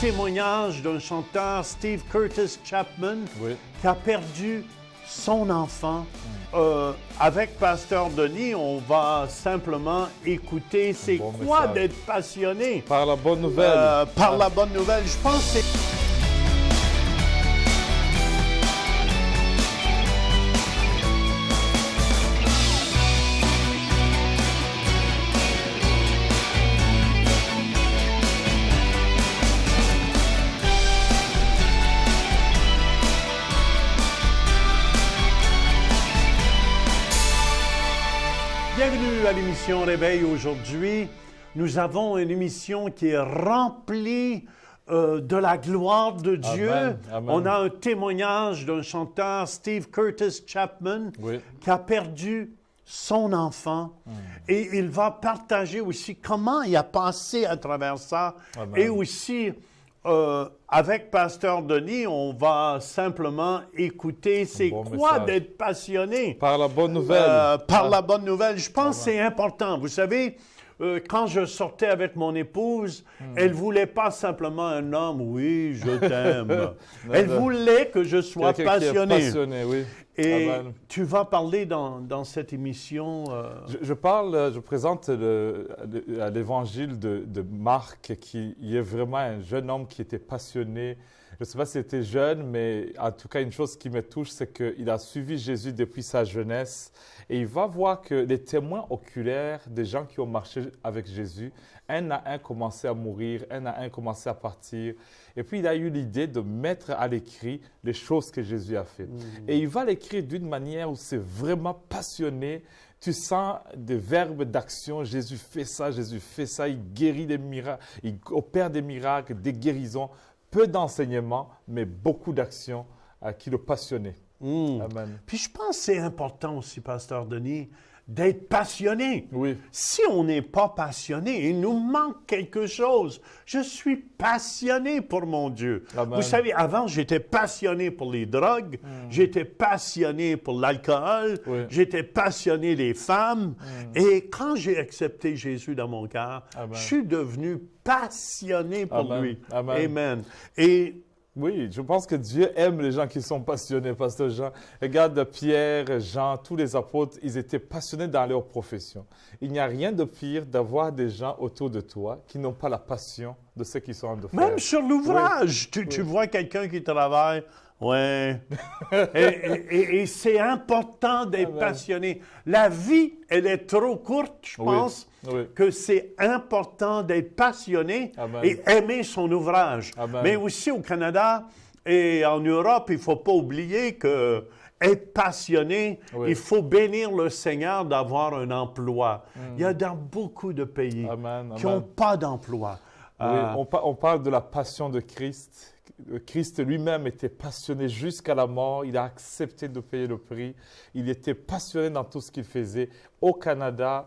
témoignage d'un chanteur, Steve Curtis Chapman, qui a perdu son enfant. Avec Pasteur Denis, on va simplement écouter c'est quoi d'être passionné. Par la bonne nouvelle. Par la bonne nouvelle. Je pense que c'est... Bienvenue à l'émission Réveil aujourd'hui. Nous avons une émission qui est remplie de la gloire de Dieu. Amen, amen. On a un témoignage d'un chanteur, Steve Curtis Chapman, qui a perdu son enfant. Et il va partager aussi comment il a passé à travers ça. Amen. Et aussi, avec Pasteur Denis, on va simplement écouter c'est quoi message. d'être passionné. Par la bonne nouvelle. Par la bonne nouvelle. Je pense que c'est important. Vous savez, quand je sortais avec mon épouse, elle ne voulait pas simplement un homme, oui, je t'aime. Elle voulait que je sois passionné. Passionné, oui. Et Amen. tu vas parler dans cette émission... Je présente l'évangile de Marc, qui est vraiment un jeune homme qui était passionné. Je ne sais pas s'il était jeune, mais en tout cas, une chose qui me touche, c'est qu'il a suivi Jésus depuis sa jeunesse. Et il va voir que les témoins oculaires des gens qui ont marché avec Jésus, un à un commençaient à mourir, un à un commençaient à partir. Et puis, il a eu l'idée de mettre à l'écrit les choses que Jésus a faites. Et il va l'écrire d'une manière où c'est vraiment passionné. Tu sens des verbes d'action. Jésus fait ça, il guérit des miracles, il opère des miracles, des guérisons. Peu d'enseignements, mais beaucoup d'actions qui le passionnaient. Amen. Puis je pense que c'est important aussi, Pasteur Denis, d'être passionné. Oui. Si on n'est pas passionné, il nous manque quelque chose. Je suis passionné pour mon Dieu. Amen. Vous savez, avant, j'étais passionné pour les drogues, j'étais passionné pour l'alcool, j'étais passionné des femmes. Et quand j'ai accepté Jésus dans mon cœur, je suis devenu passionné pour lui. Amen. Amen. Et oui, je pense que Dieu aime les gens qui sont passionnés, Pasteur Jean. Regarde Pierre, Jean, tous les apôtres, ils étaient passionnés dans leur profession. Il n'y a rien de pire d'avoir des gens autour de toi qui n'ont pas la passion de ce qu'ils sont en train de faire. même sur l'ouvrage, tu vois quelqu'un qui travaille, et c'est important d'être passionné. La vie, elle est trop courte, je pense, que c'est important d'être passionné et aimer son ouvrage. Mais aussi au Canada et en Europe, il ne faut pas oublier que être passionné, il faut bénir le Seigneur d'avoir un emploi. Il y a dans beaucoup de pays qui n'ont pas d'emploi. On parle de la passion de Christ. Christ lui-même était passionné jusqu'à la mort. Il a accepté de payer le prix. Il était passionné dans tout ce qu'il faisait. Au Canada,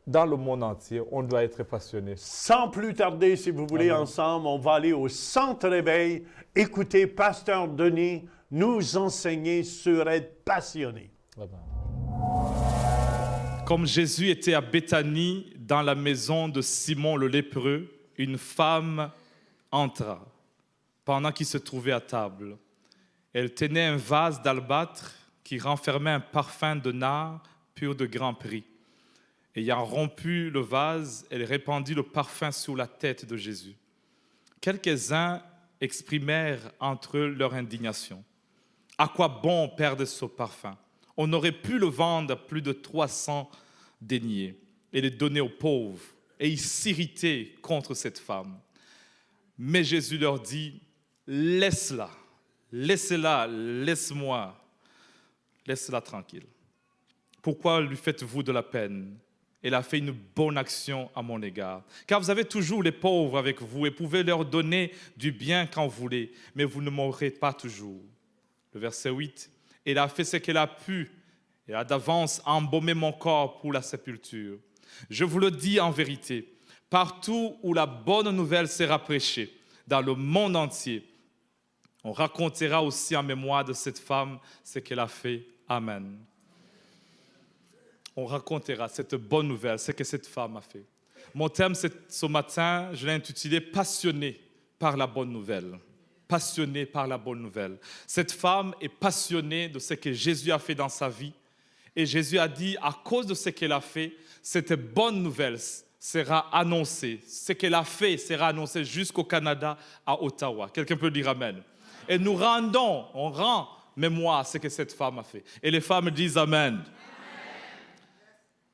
dans le monde entier, on doit être passionné. Sans plus tarder, si vous voulez, ensemble, on va aller au Centre Réveil, écouter Pasteur Denis nous enseigner sur être passionné. Comme Jésus était à Béthanie, dans la maison de Simon le lépreux, une femme entra pendant qu'il se trouvait à table. Elle tenait un vase d'albâtre qui renfermait un parfum de nard pur de grand prix. Ayant rompu le vase, elle répandit le parfum sur la tête de Jésus. Quelques-uns exprimèrent entre eux leur indignation. « À quoi bon perdre ce parfum? On aurait pu le vendre à plus de 300 deniers et le donner aux pauvres. » Et ils s'irritaient contre cette femme. Mais Jésus leur dit, « Laisse-la, laissez-la, laisse-moi, laisse-la tranquille. Pourquoi lui faites-vous de la peine? Elle a fait une bonne action à mon égard. Car vous avez toujours les pauvres avec vous et pouvez leur donner du bien quand vous voulez, mais vous ne m'aurez pas toujours. » Le verset 8, « Elle a fait ce qu'elle a pu, elle a d'avance embaumé mon corps pour la sépulture. Je vous le dis en vérité, partout où la bonne nouvelle sera prêchée, dans le monde entier, on racontera aussi en mémoire de cette femme ce qu'elle a fait. Amen. » On racontera cette bonne nouvelle, ce que cette femme a fait. Mon thème ce matin, je l'ai intitulé « Passionné par la bonne nouvelle. Passionnée par la bonne nouvelle. Cette femme est passionnée de ce que Jésus a fait dans sa vie. Et Jésus a dit, à cause de ce qu'elle a fait, cette bonne nouvelle sera annoncée. Ce qu'elle a fait sera annoncé jusqu'au Canada, à Ottawa. Quelqu'un peut dire Amen. Et on rend mémoire à ce que cette femme a fait. Et les femmes disent Amen.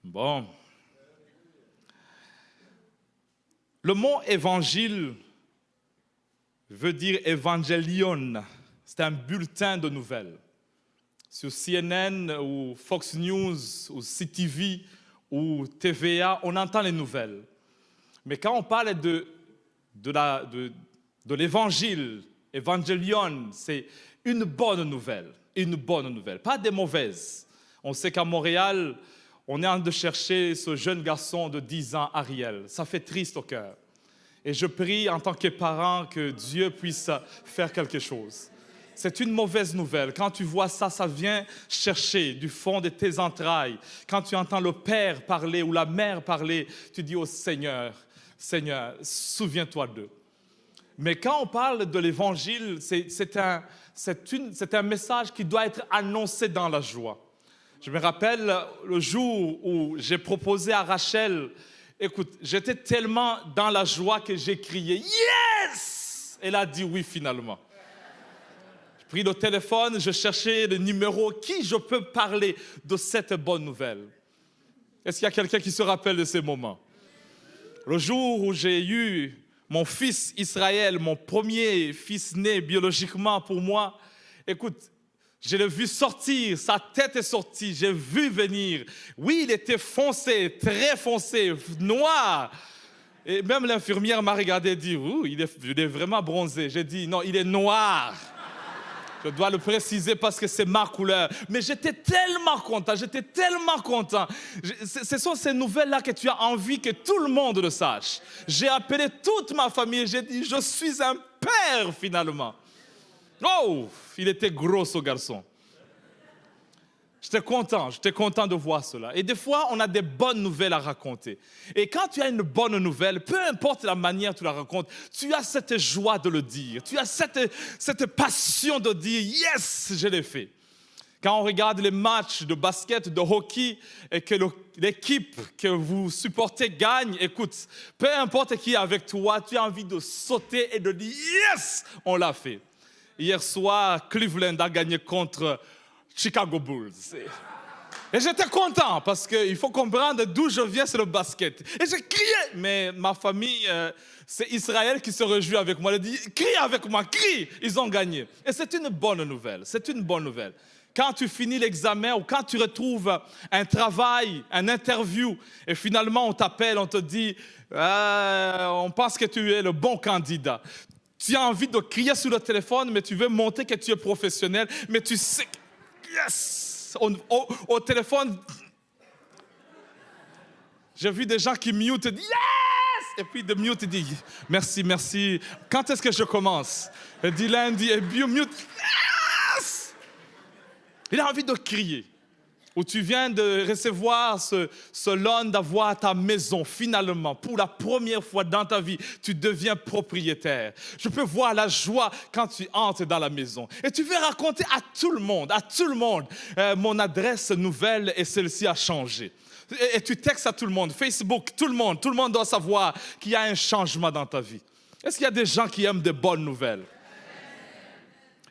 Bon. Le mot évangile veut dire évangélion. C'est un bulletin de nouvelles. Sur CNN ou Fox News ou CTV ou TVA, on entend les nouvelles. Mais quand on parle de l'évangile, évangélion, c'est une bonne nouvelle, pas des mauvaises. On sait qu'à Montréal, on est en train de chercher ce jeune garçon de 10 ans, Ariel. Ça fait triste au cœur. Et je prie en tant que parent que Dieu puisse faire quelque chose. C'est une mauvaise nouvelle. Quand tu vois ça, ça vient chercher du fond de tes entrailles. Quand tu entends le père parler ou la mère parler, tu dis au Seigneur, Seigneur, souviens-toi d'eux. Mais quand on parle de l'évangile, c'est un message qui doit être annoncé dans la joie. Je me rappelle le jour où j'ai proposé à Rachel, écoute, j'étais tellement dans la joie que j'ai crié « Yes !» Elle a dit oui finalement. J'ai pris le téléphone, je cherchais le numéro, qui je peux parler de cette bonne nouvelle. Est-ce qu'il y a quelqu'un qui se rappelle de ces moments? Le jour où j'ai eu mon fils Israël, mon premier fils né biologiquement pour moi, écoute, je l'ai vu sortir, sa tête est sortie, j'ai vu venir. Oui, il était foncé, très foncé, noir. Et même l'infirmière m'a regardé et dit, il est vraiment bronzé. J'ai dit, non, il est noir. Je dois le préciser parce que c'est ma couleur. Mais j'étais tellement content. Ce sont ces nouvelles-là que tu as envie que tout le monde le sache. J'ai appelé toute ma famille et j'ai dit, je suis un père finalement. Oh, il était gros ce garçon. J'étais content de voir cela. Et des fois, on a des bonnes nouvelles à raconter. Et quand tu as une bonne nouvelle, peu importe la manière dont tu la racontes, tu as cette joie de le dire. Tu as cette passion de dire « Yes, je l'ai fait ». Quand on regarde les matchs de basket, de hockey, et que l'équipe que vous supportez gagne, écoute, peu importe qui est avec toi, tu as envie de sauter et de dire « Yes, on l'a fait ». Hier soir, Cleveland a gagné contre Chicago Bulls. Et j'étais content parce qu'il faut comprendre d'où je viens, c'est le basket. Et j'ai crié, mais ma famille, c'est Israël qui se réjouit avec moi. Elle dit, crie avec moi, crie. Ils ont gagné. Et c'est une bonne nouvelle, Quand tu finis l'examen ou quand tu retrouves un travail, un interview, et finalement on t'appelle, on te dit, on pense que tu es le bon candidat. Tu as envie de crier sur le téléphone, mais tu veux montrer que tu es professionnel, mais tu sais que yes! Au téléphone, j'ai vu des gens qui mute et disent yes! Et puis de mute et disent merci. Quand est-ce que je commence? Elle dit lundi et puis mute yes! Il a envie de crier. Ou tu viens de recevoir ce loan d'avoir ta maison, finalement, pour la première fois dans ta vie, tu deviens propriétaire. Je peux voir la joie quand tu entres dans la maison. Et tu veux raconter à tout le monde, mon adresse nouvelle et celle-ci a changé. Et tu textes à tout le monde, Facebook, tout le monde doit savoir qu'il y a un changement dans ta vie. Est-ce qu'il y a des gens qui aiment des bonnes nouvelles?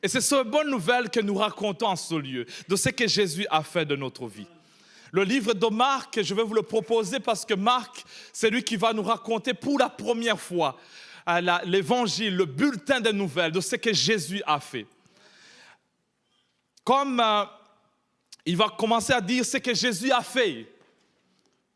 Et c'est cette bonne nouvelle que nous racontons en ce lieu, de ce que Jésus a fait de notre vie. Le livre de Marc, je vais vous le proposer parce que Marc, c'est lui qui va nous raconter pour la première fois l'évangile, le bulletin des nouvelles de ce que Jésus a fait. Comme il va commencer à dire ce que Jésus a fait,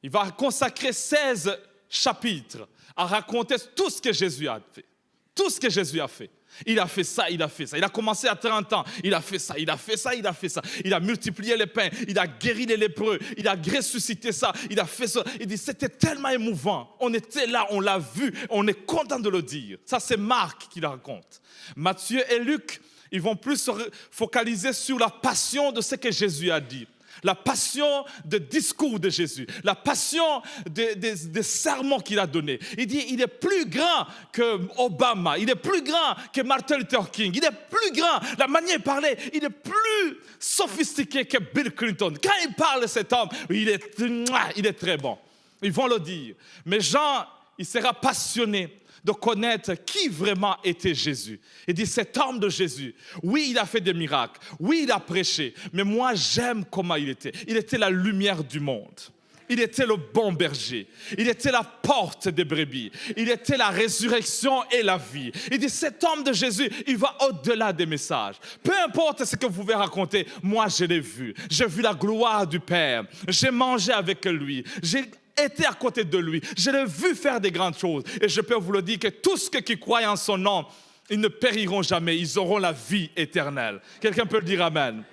il va consacrer 16 chapitres à raconter tout ce que Jésus a fait. Tout ce que Jésus a fait. Il a fait ça. Il a commencé à 30 ans. Il a fait ça. Il a multiplié les pains. Il a guéri les lépreux. Il a ressuscité ça. Il a fait ça. Il dit, c'était tellement émouvant. On était là, on l'a vu. On est content de le dire. Ça, c'est Marc qui le raconte. Matthieu et Luc, ils vont plus se focaliser sur la passion de ce que Jésus a dit. La passion de discours de Jésus, la passion des sermons qu'il a donnés. Il dit, il est plus grand que Obama, il est plus grand que Martin Luther King, il est plus grand, la manière de parler, il est plus sophistiqué que Bill Clinton. Quand il parle de cet homme, il est très bon. Ils vont le dire. Mais Jean, il sera passionné de connaître qui vraiment était Jésus. Il dit, cet homme de Jésus, oui, il a fait des miracles, oui, il a prêché, mais moi, j'aime comment il était. Il était la lumière du monde. Il était le bon berger. Il était la porte des brebis. Il était la résurrection et la vie. Il dit, cet homme de Jésus, il va au-delà des messages. Peu importe ce que vous pouvez raconter, moi, je l'ai vu. J'ai vu la gloire du Père. J'ai mangé avec lui. J'ai été à côté de lui. Je l'ai vu faire des grandes choses. Et je peux vous le dire que tous ceux qui croient en son nom, ils ne périront jamais. Ils auront la vie éternelle. Quelqu'un peut dire Amen.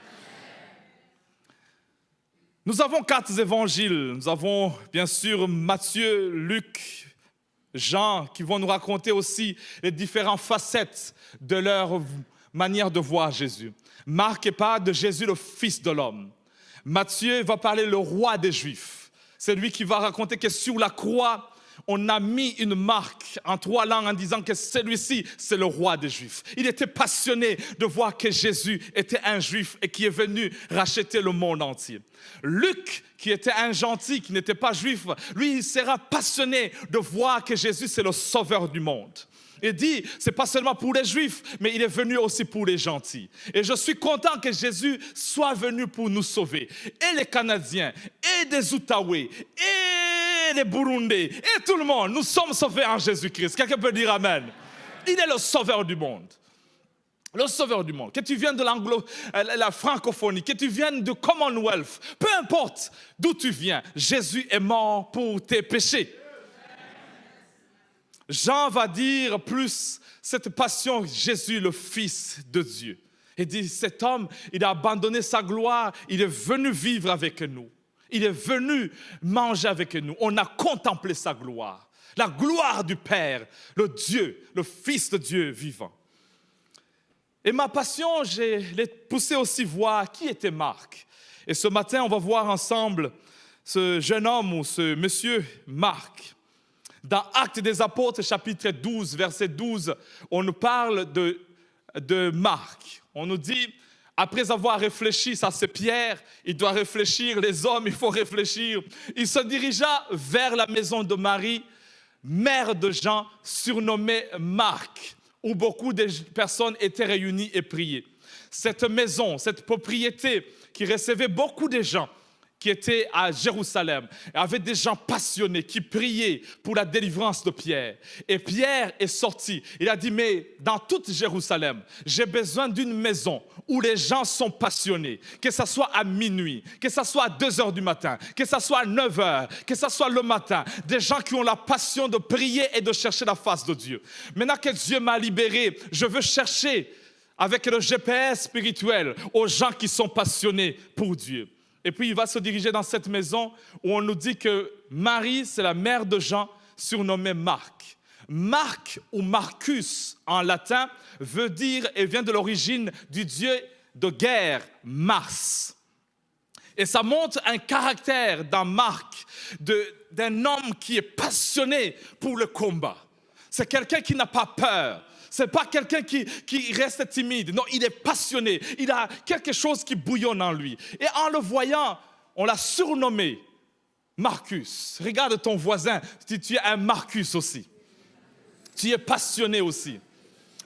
Nous avons 4 évangiles. Nous avons bien sûr Matthieu, Luc, Jean, qui vont nous raconter aussi les différentes facettes de leur manière de voir Jésus. Marc parle de Jésus, le Fils de l'homme. Matthieu va parler le roi des Juifs. C'est lui qui va raconter que sur la croix, on a mis une marque en 3 langues en disant que celui-ci, c'est le roi des Juifs. Il était passionné de voir que Jésus était un Juif et qui est venu racheter le monde entier. Luc, qui était un gentil, qui n'était pas juif, lui, il sera passionné de voir que Jésus, c'est le sauveur du monde. Il dit, ce n'est pas seulement pour les Juifs, mais il est venu aussi pour les gentils. Et je suis content que Jésus soit venu pour nous sauver. Et les Canadiens, et des Outaouais, et les Burundais, et tout le monde, nous sommes sauvés en Jésus-Christ. Quelqu'un peut dire Amen. Il est le sauveur du monde. Le sauveur du monde. Que tu viennes de la francophonie, que tu viennes du Commonwealth, peu importe d'où tu viens, Jésus est mort pour tes péchés. Jean va dire plus cette passion, Jésus, le Fils de Dieu. Il dit, cet homme, il a abandonné sa gloire, il est venu vivre avec nous. Il est venu manger avec nous. On a contemplé sa gloire. La gloire du Père, le Dieu, le Fils de Dieu vivant. Et ma passion, je l'ai poussé aussi voir qui était Marc. Et ce matin, on va voir ensemble ce jeune homme ou ce monsieur Marc. Dans Actes des Apôtres, chapitre 12, verset 12, on nous parle de Marc. On nous dit, après avoir réfléchi, ça c'est Pierre, il doit réfléchir, les hommes, il faut réfléchir. Il se dirigea vers la maison de Marie, mère de Jean, surnommée Marc, où beaucoup de personnes étaient réunies et priaient. Cette maison, cette propriété qui recevait beaucoup de gens, qui était à Jérusalem, avait des gens passionnés qui priaient pour la délivrance de Pierre. Et Pierre est sorti. Il a dit, mais dans toute Jérusalem, j'ai besoin d'une maison où les gens sont passionnés, que ce soit à minuit, que ce soit à 2 heures du matin, que ce soit à 9 heures, que ce soit le matin, des gens qui ont la passion de prier et de chercher la face de Dieu. Maintenant que Dieu m'a libéré, je veux chercher avec le GPS spirituel aux gens qui sont passionnés pour Dieu. Et puis, il va se diriger dans cette maison où on nous dit que Marie, c'est la mère de Jean, surnommée Marc. Marc ou Marcus en latin veut dire et vient de l'origine du dieu de guerre, Mars. Et ça montre un caractère dans Marc d'un homme qui est passionné pour le combat. C'est quelqu'un qui n'a pas peur. Ce n'est pas quelqu'un qui reste timide. Non, il est passionné. Il a quelque chose qui bouillonne en lui. Et en le voyant, on l'a surnommé Marcus. Regarde ton voisin, tu es un Marcus aussi. Tu es passionné aussi.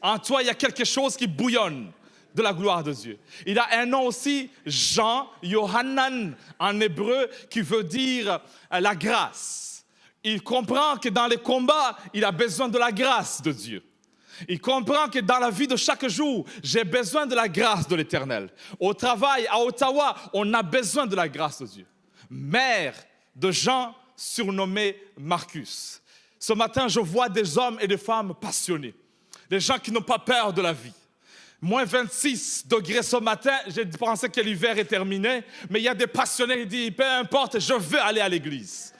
En toi, il y a quelque chose qui bouillonne de la gloire de Dieu. Il a un nom aussi, Jean, Yohanan en hébreu, qui veut dire la grâce. Il comprend que dans les combats, il a besoin de la grâce de Dieu. Il comprend que dans la vie de chaque jour, j'ai besoin de la grâce de l'Éternel. Au travail, à Ottawa, on a besoin de la grâce de Dieu. Mère de Jean, surnommé Marcus. Ce matin, je vois des hommes et des femmes passionnés. Des gens qui n'ont pas peur de la vie. Moins 26 degrés ce matin, j'ai pensé que l'hiver est terminé, mais il y a des passionnés qui disent, peu importe, je veux aller à l'église.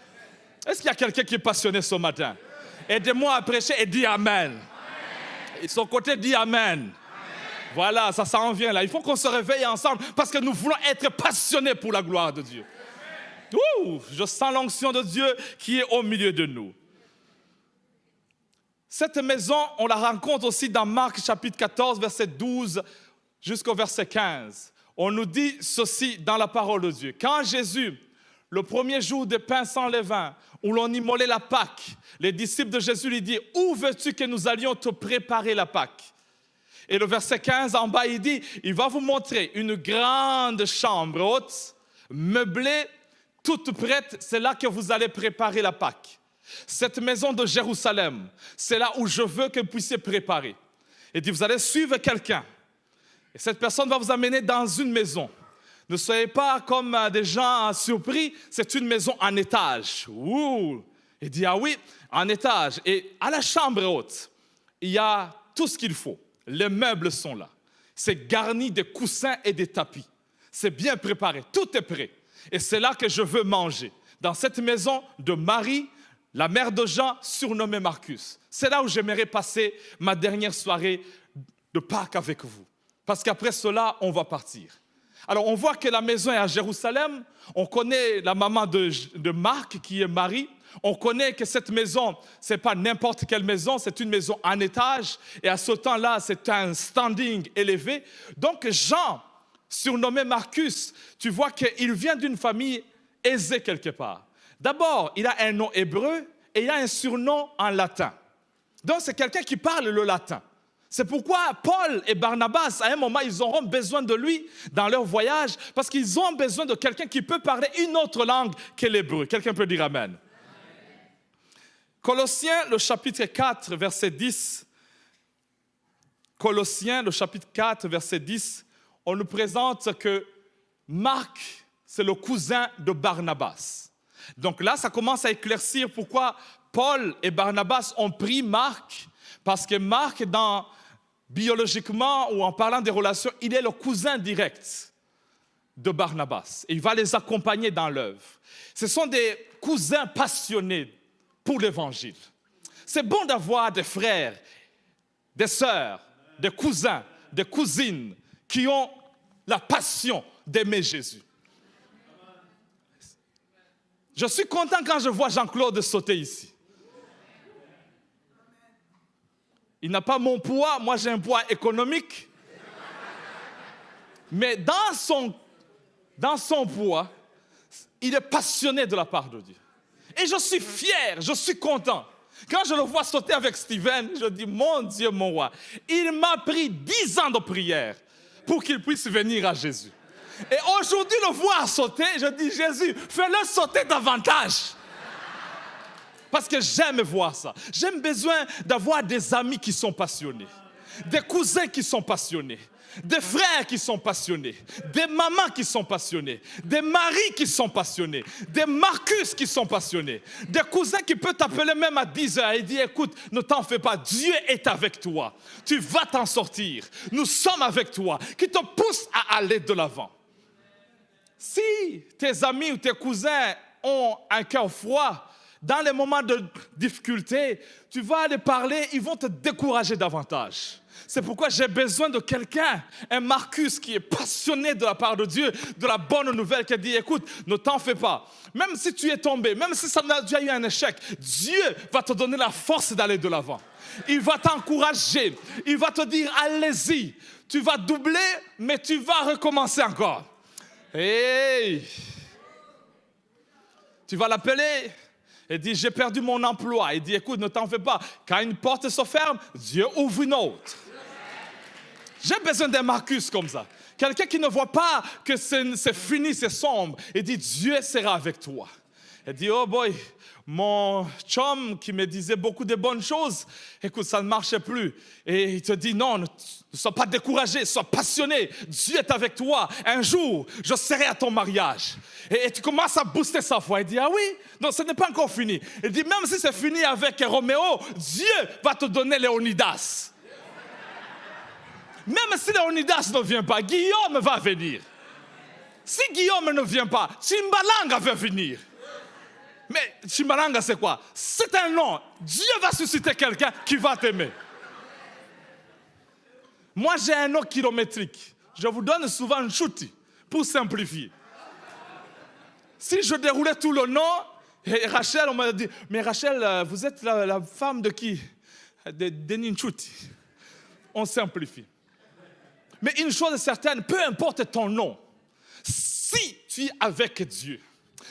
Est-ce qu'il y a quelqu'un qui est passionné ce matin? Aidez-moi à prêcher et dis Amen. Et son côté dit Amen. Voilà, ça s'en vient là. Il faut qu'on se réveille ensemble parce que nous voulons être passionnés pour la gloire de Dieu. Ouh, je sens l'onction de Dieu qui est au milieu de nous. Cette maison, on la rencontre aussi dans Marc chapitre 14, verset 12 jusqu'au verset 15. On nous dit ceci dans la parole de Dieu. Quand Jésus, le premier jour des pains sans levain, où l'on immolait la Pâque, les disciples de Jésus lui disent « Où veux-tu que nous allions te préparer la Pâque ?» Et le verset 15 en bas, il dit « Il va vous montrer une grande chambre haute, meublée, toute prête, c'est là que vous allez préparer la Pâque. Cette maison de Jérusalem, c'est là où je veux que vous puissiez préparer. » Il dit « Vous allez suivre quelqu'un. Et cette personne va vous amener dans une maison. Ne soyez pas comme des gens surpris, c'est une maison en étage. » Ouh. Il dit « Ah oui, en étage. Et à la chambre haute, il y a tout ce qu'il faut. Les meubles sont là. C'est garni de coussins et de tapis. C'est bien préparé, tout est prêt. Et c'est là que je veux manger. Dans cette maison de Marie, la mère de Jean, surnommée Marcus. C'est là où j'aimerais passer ma dernière soirée de Pâques avec vous. Parce qu'après cela, on va partir. Alors, on voit que la maison est à Jérusalem. On connaît la maman de Marc, qui est Marie. On connaît que cette maison, ce n'est pas n'importe quelle maison, c'est une maison en étage. Et à ce temps-là, c'est un standing élevé. Donc, Jean, surnommé Marcus, tu vois qu'il vient d'une famille aisée quelque part. D'abord, il a un nom hébreu et il a un surnom en latin. Donc, c'est quelqu'un qui parle le latin. C'est pourquoi Paul et Barnabas, à un moment, ils auront besoin de lui dans leur voyage parce qu'ils ont besoin de quelqu'un qui peut parler une autre langue que l'hébreu. Quelqu'un peut dire Amen. Colossiens, le chapitre 4, verset 10. Colossiens, le chapitre 4, verset 10, on nous présente que Marc, c'est le cousin de Barnabas. Donc là, ça commence à éclaircir pourquoi Paul et Barnabas ont pris Marc, parce que Marc, biologiquement ou en parlant des relations, il est le cousin direct de Barnabas. Et il va les accompagner dans l'œuvre. Ce sont des cousins passionnés pour l'Évangile. C'est bon d'avoir des frères, des sœurs, des cousins, des cousines qui ont la passion d'aimer Jésus. Je suis content quand je vois Jean-Claude sauter ici. Il n'a pas mon poids, moi j'ai un poids économique. Mais dans son poids, il est passionné de la part de Dieu. Et je suis fier, je suis content. Quand je le vois sauter avec Steven, je dis, mon Dieu, mon roi, il m'a pris 10 ans de prière pour qu'il puisse venir à Jésus. Et aujourd'hui, le voir sauter, je dis, Jésus, fais-le sauter davantage. Parce que j'aime voir ça. J'aime besoin d'avoir des amis qui sont passionnés, des cousins qui sont passionnés, des frères qui sont passionnés, des mamans qui sont passionnées, des maris qui sont passionnés, des Marcus qui sont passionnés, des cousins qui peuvent t'appeler même à 10 heures et dire, écoute, ne t'en fais pas, Dieu est avec toi, tu vas t'en sortir, nous sommes avec toi, qui te poussent à aller de l'avant. Si tes amis ou tes cousins ont un cœur froid, dans les moments de difficulté, tu vas aller parler, ils vont te décourager davantage. C'est pourquoi j'ai besoin de quelqu'un, un Marcus qui est passionné de la part de Dieu, de la bonne nouvelle, qui dit, écoute, ne t'en fais pas. Même si tu es tombé, même si tu as eu un échec, Dieu va te donner la force d'aller de l'avant. Il va t'encourager, il va te dire, allez-y, tu vas doubler, mais tu vas recommencer encore. Hey! Tu vas l'appeler. Il dit, j'ai perdu mon emploi. Il dit, écoute, ne t'en fais pas. Quand une porte se ferme, Dieu ouvre une autre. J'ai besoin d'un Marcus comme ça. Quelqu'un qui ne voit pas que c'est fini, c'est sombre. Il dit, Dieu sera avec toi. Il dit, oh boy, mon chum qui me disait beaucoup de bonnes choses, écoute, ça ne marchait plus. Et il te dit, non, ne sois pas découragé, sois passionné. Dieu est avec toi. Un jour, je serai à ton mariage. Et tu commences à booster sa foi. Il dit, ah oui, non, ce n'est pas encore fini. Il dit, même si c'est fini avec Roméo, Dieu va te donner Léonidas. Même si Léonidas ne vient pas, Guillaume va venir. Si Guillaume ne vient pas, Chimbalanga va venir. Mais Chimbalanga, c'est quoi? C'est un nom. Dieu va susciter quelqu'un qui va t'aimer. Moi, j'ai un nom kilométrique. Je vous donne souvent une chouti pour simplifier. Si je déroulais tout le nom, et Rachel, on m'a dit, mais Rachel, vous êtes la femme de qui? De Ninchouti. On simplifie. Mais une chose est certaine, peu importe ton nom, si tu es avec Dieu,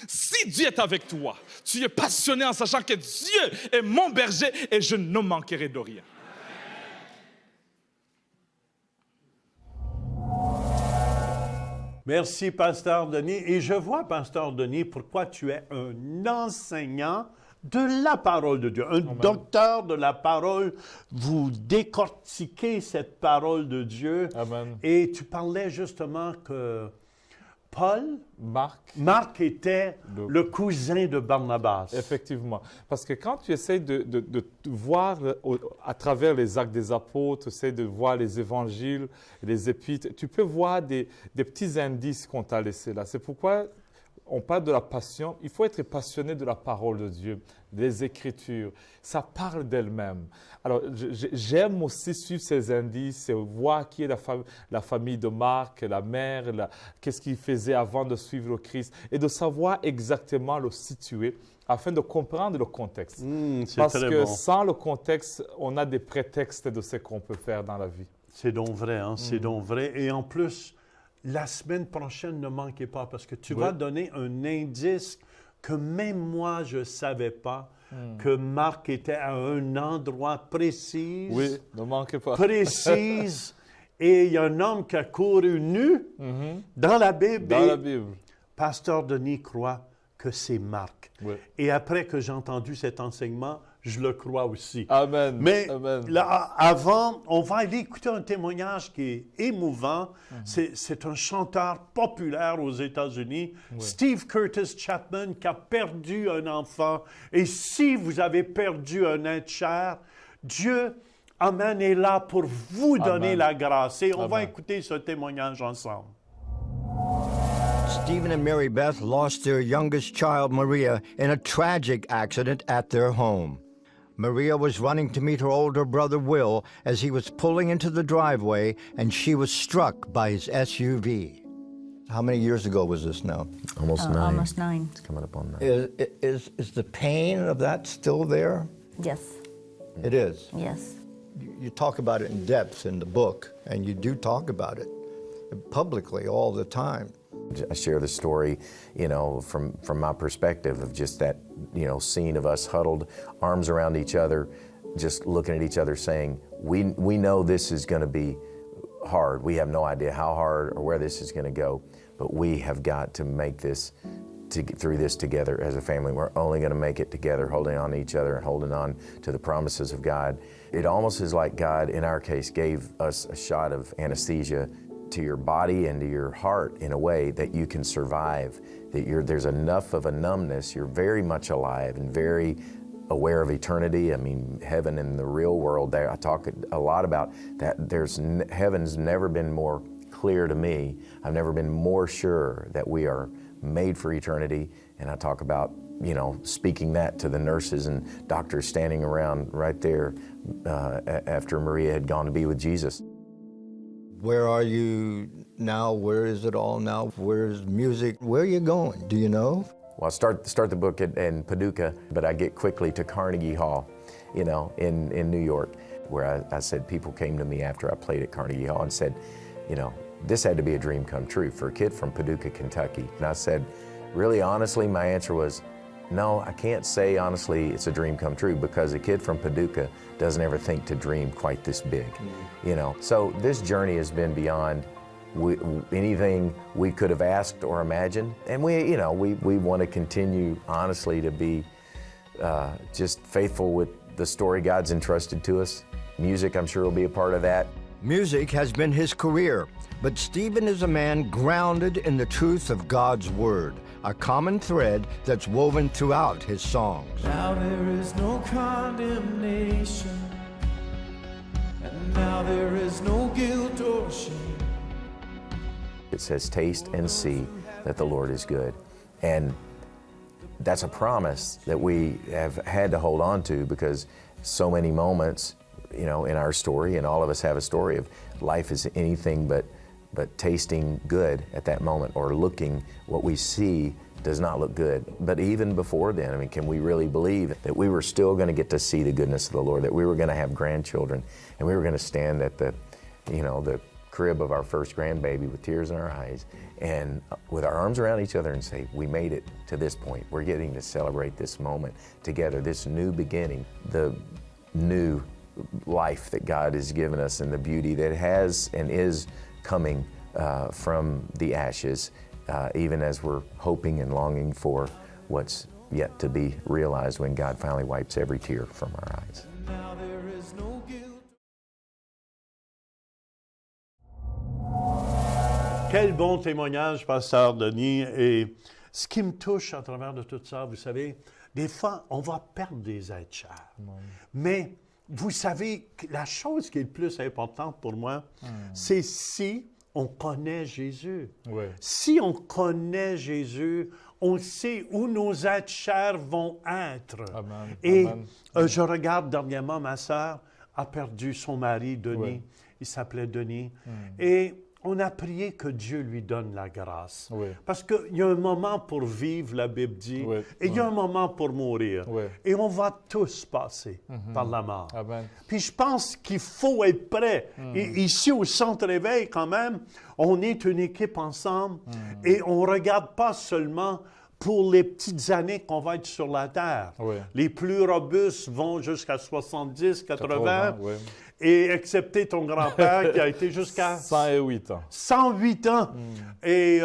si Dieu est avec toi, tu es passionné en sachant que Dieu est mon berger et je ne manquerai de rien. Merci, Pasteur Denis. Et je vois, Pasteur Denis, pourquoi tu es un enseignant de la parole de Dieu, un docteur de la parole. Vous décortiquez cette parole de Dieu. Amen. Et tu parlais justement que Marc était le cousin de Barnabas. Effectivement. Parce que quand tu essaies de voir à travers les actes des apôtres, tu essaies de voir les évangiles, les épîtres, tu peux voir des petits indices qu'on t'a laissés là. C'est pourquoi on parle de la passion. Il faut être passionné de la parole de Dieu, des Écritures. Ça parle d'elle-même. Alors, j'aime aussi suivre ces indices, voir qui est la famille de Marc, la mère, qu'est-ce qu'il faisait avant de suivre le Christ, et de savoir exactement le situer afin de comprendre le contexte. Parce que sans le contexte, on a des prétextes de ce qu'on peut faire dans la vie. C'est donc vrai, hein? C'est donc vrai. Et en plus, la semaine prochaine, ne manquez pas, parce que tu vas donner un indice que même moi, je ne savais pas, que Marc était à un endroit précis. Oui, ne manquez pas. Précise. Et il y a un homme qui a couru nu dans la Bible. Dans la Bible. Pasteur Denis croit que c'est Marc. Oui. Et après que j'ai entendu cet enseignement, je le crois aussi. Amen. Mais Amen. Là, avant, on va aller écouter un témoignage qui est émouvant. C'est un chanteur populaire aux États-Unis, Steve Curtis Chapman, qui a perdu un enfant. Et si vous avez perdu un être cher, Dieu, Amen, est là pour vous donner la grâce. Et on va écouter ce témoignage ensemble. Stephen and Mary Beth lost their youngest child, Maria, in a tragic accident at their home. Maria was running to meet her older brother, Will, as he was pulling into the driveway, and she was struck by his SUV. How many years ago was this now? Almost 9. Almost 9. It's coming up on 9. Is the pain of that still there? Yes. It is? Yes. You talk about it in depth in the book, and you do talk about it publicly all the time. I share the story, from my perspective of just that, scene of us huddled, arms around each other, just looking at each other saying, we know this is going to be hard. We have no idea how hard or where this is going to go, but we have got to make this, to get through this together as a family. We're only going to make it together, holding on to each other and holding on to the promises of God. It almost is like God, in our case, gave us a shot of anesthesia to your body and to your heart in a way that you can survive, that there's enough of a numbness, you're very much alive and very aware of eternity. I mean, heaven in the real world, there I talk a lot about that. Heaven's never been more clear to me. I've never been more sure that we are made for eternity, and I talk about, speaking that to the nurses and doctors standing around right there after Maria had gone to be with Jesus. Where are you now? Where is it all now? Where's music? Where are you going? Do you know? Well, I start the book in Paducah, but I get quickly to Carnegie Hall, in New York, where I said people came to me after I played at Carnegie Hall and said, this had to be a dream come true for a kid from Paducah, Kentucky. And I said, really honestly, my answer was, no, I can't say honestly it's a dream come true, because a kid from Paducah doesn't ever think to dream quite this big, So this journey has been beyond anything we could have asked or imagined. And we want to continue honestly to be just faithful with the story God's entrusted to us. Music, I'm sure, will be a part of that. Music has been his career, but Stephen is a man grounded in the truth of God's Word, a common thread that's woven throughout his songs. Now there is no condemnation, and now there is no guilt or shame. It says, taste and see that the Lord is good. And that's a promise that we have had to hold on to, because so many moments you know, in our story, and all of us have a story of life is anything but tasting good at that moment, or looking, what we see does not look good. But even before then, I mean, can we really believe that we were still going to get to see the goodness of the Lord, that we were going to have grandchildren, and we were going to stand at the, you know, the crib of our first grandbaby with tears in our eyes, and with our arms around each other and say, we made it to this point. We're getting to celebrate this moment together, this new beginning, the new life that God has given us, and the beauty that has and is coming from the ashes, even as we're hoping and longing for what's yet to be realized when God finally wipes every tear from our eyes. Now there is no guilt. Quel bon témoignage, Pasteur Denis. Et ce qui me touche à travers de tout ça, vous savez, des fois, on va perdre des êtres chers. Mais vous savez, la chose qui est le plus importante pour moi, c'est si on connaît Jésus. Ouais. Si on connaît Jésus, on sait où nos êtres chers vont être. Amen. Et Amen. Je regarde dernièrement, ma sœur a perdu son mari, Denis. Ouais. Il s'appelait Denis. Et on a prié que Dieu lui donne la grâce. Oui. Parce qu'il y a un moment pour vivre, la Bible dit, Oui. et il y a un moment pour mourir. Oui. Et on va tous passer par la mort. Amen. Puis je pense qu'il faut être prêt. Et ici, au Centre Éveil, quand même, on est une équipe ensemble et on ne regarde pas seulement pour les petites années qu'on va être sur la terre. Oui. Les plus robustes vont jusqu'à 70, 80. Oui. Et excepté ton grand-père qui a été jusqu'à 108 ans. 108 ans. Et,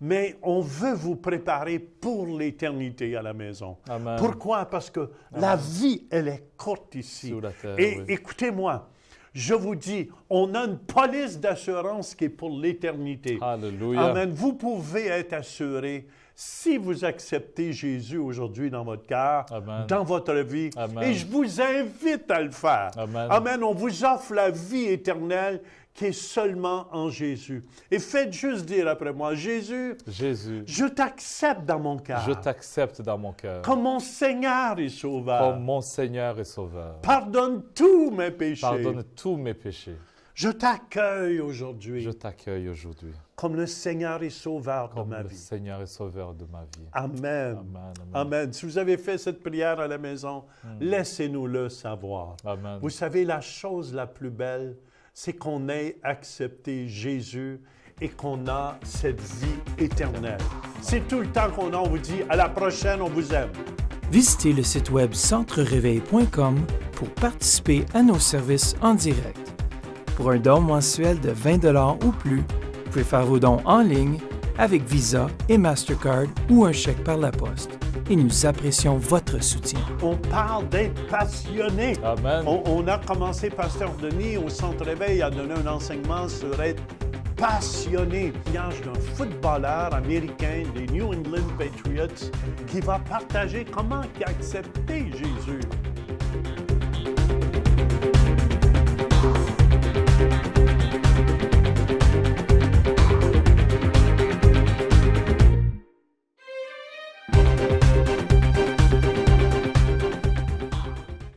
mais on veut vous préparer pour l'éternité à la maison. Amen. Pourquoi? Parce que la vie, elle est courte ici. Sur la terre, Et oui. écoutez-moi, je vous dis, on a une police d'assurance qui est pour l'éternité. Alléluia. Amen. Vous pouvez être assuré si vous acceptez Jésus aujourd'hui dans votre cœur, Amen. dans votre vie. Amen. Et je vous invite à le faire. Amen. Amen. On vous offre la vie éternelle qui est seulement en Jésus. Et faites juste dire après moi, Jésus, Jésus, je t'accepte dans mon cœur. je t'accepte dans mon cœur. Comme mon Seigneur et Sauveur. Comme mon Seigneur et Sauveur. Pardonne tous mes péchés. Pardonne tous mes péchés. Je t'accueille aujourd'hui Je t'accueille aujourd'hui. comme le Seigneur et Sauveur Comme de ma le vie. Seigneur et Sauveur de ma vie. Amen. Amen. Amen. Amen. Si vous avez fait cette prière à la maison, laissez-nous le savoir. Amen. Vous savez, la chose la plus belle, c'est qu'on ait accepté Jésus et qu'on a cette vie éternelle. C'est tout le temps qu'on a. On vous dit à la prochaine, on vous aime. Visitez le site web centrereveil.com pour participer à nos services en direct. Pour un don mensuel de 20 $ ou plus, vous pouvez faire vos dons en ligne avec Visa et Mastercard ou un chèque par la poste. Et nous apprécions votre soutien. On parle d'être passionné. Amen. On a commencé, Pasteur Denis, au Centre Éveil, à donner un enseignement sur être passionné. Il y a un footballeur américain des New England Patriots qui va partager comment il a accepté Jésus.